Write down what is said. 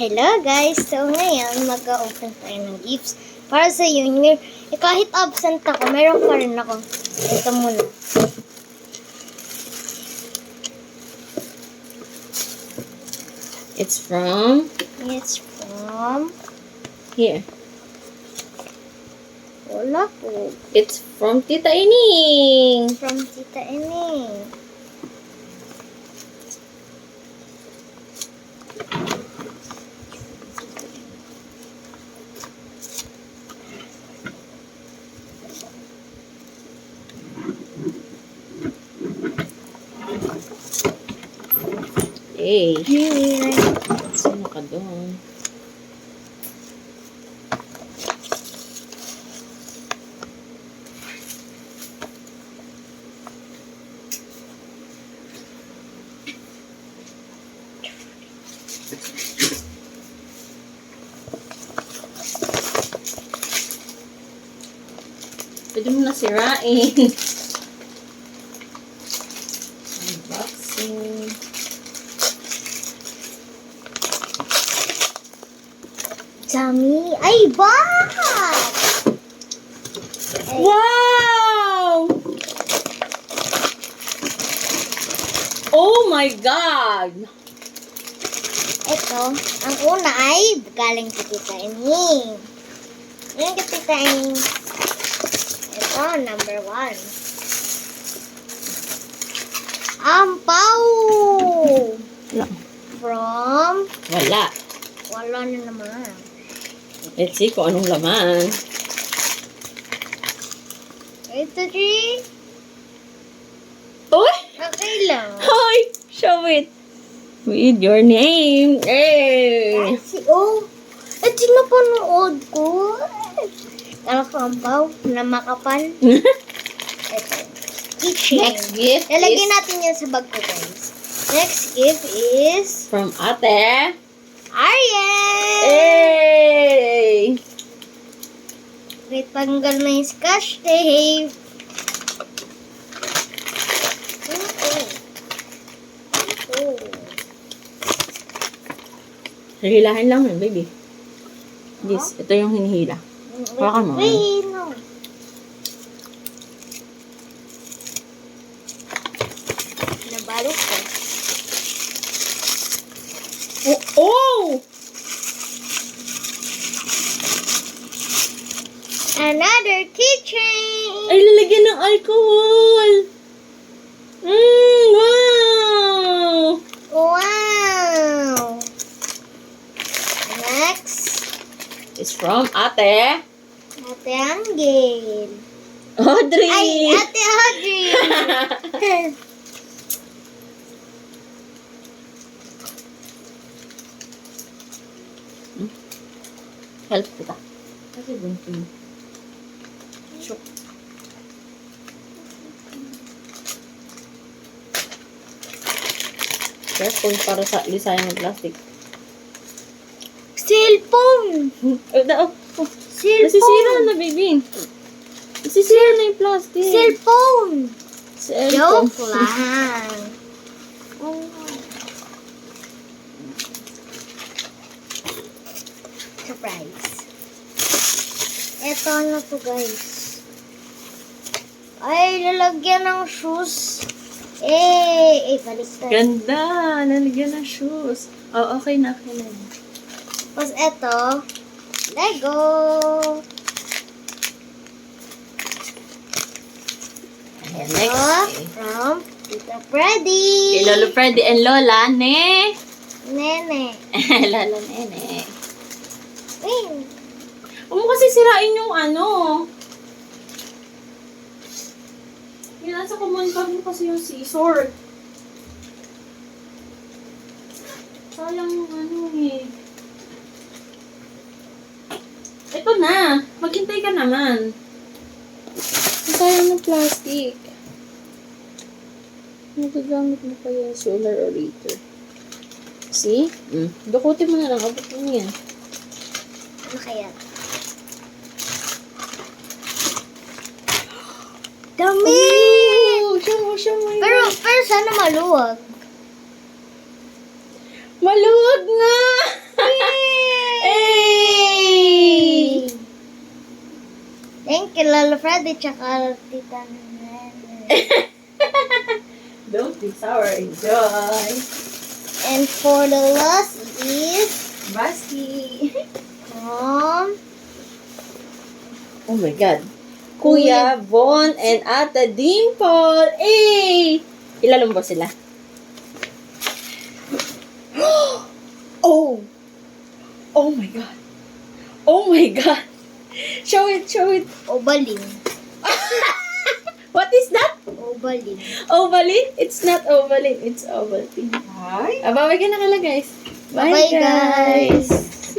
Hello guys! So ngayon, mag-open tayo ng gifts para sa Junior. Kahit absent ako, meron pa rin ako. Ito muna. It's from here. Wala po. It's from Tita Ining. From Tita Ining. Hey, Here. sino ka doon? Pwede mo na sirain. Unboxing. Dami. Ay, bag! Wow! Oh my God! Ito, ang una ay galing kay Tita Ining. Galing kay Tita Ining. Ito, number 1. Ampaw! Wala. From... Wala. na naman. Let's see kung anong laman. Ito, G. Uy! Okay lang. Hi! Show it! With your name. Hey! Oh, ito napanood ko. Kala ko ampaw na makapal. Ito. Keychain. Next gift Lalagyan is natin yan sa bag ko, guys. Next gift is from Ate. Ariel! Hey! Wait, tanggal na yung scotch tape. Hihilahin lang yun, baby. This, ito yung hinihila. Hawakan mo. Wait, no. Nabalot ko. Oh! Another keychain! Ay, lalagyan ng alcohol! Wow! Wow! Next, It's from Ate. Ate Angel. Audrey! Ay, Ate Audrey! Help kita. Kasi bunting. Shook. Careful para sa lisayang ng plastic. Cellphone! Cellphone! Nasisira na, baby. Nasisira na yung plastic. Cellphone! Cellphone. Joke lang. Oh. Surprise. Eto na to, guys. Ay, lalagyan ng shoes. Baliktad. Ganda. Nalagyan ng shoes. Oh, okay na. Okay na. Tapos eto, Lego. Ayan, Ito, next. from Tita Freddy. Kay Lolo Freddy and Lola, ne? Nene. Lolo Nene. Wait. Huwag mo kasi sirain yung ano. Yung nasa common bag mo kasi yung scissor. Sayang yung ano eh. Ito na. Maghintay ka naman. Sayang ng plastic. Nagagamit mo pa yung solar orator. See? Dukutin mo na lang. Abot mo yan. Ano kaya? Dami! Oh, show mo yun. Pero sana maluwag. Maluwag nga! Yay! kila Freddy tsaka Tita Nene. Don't be sour, enjoy. And for the last is Basti. from Oh my God. Kuya Von and Ate Dimple. Eh! Ilan mo ba sila? Oh! Oh my God. Oh my God. Show it, show it. Ovalin. What is that? Ovalin. Ovalin? It's not Ovalin. It's Ovaltine. Hi. Babay ka na kala, guys. Bye, Bye, guys. guys.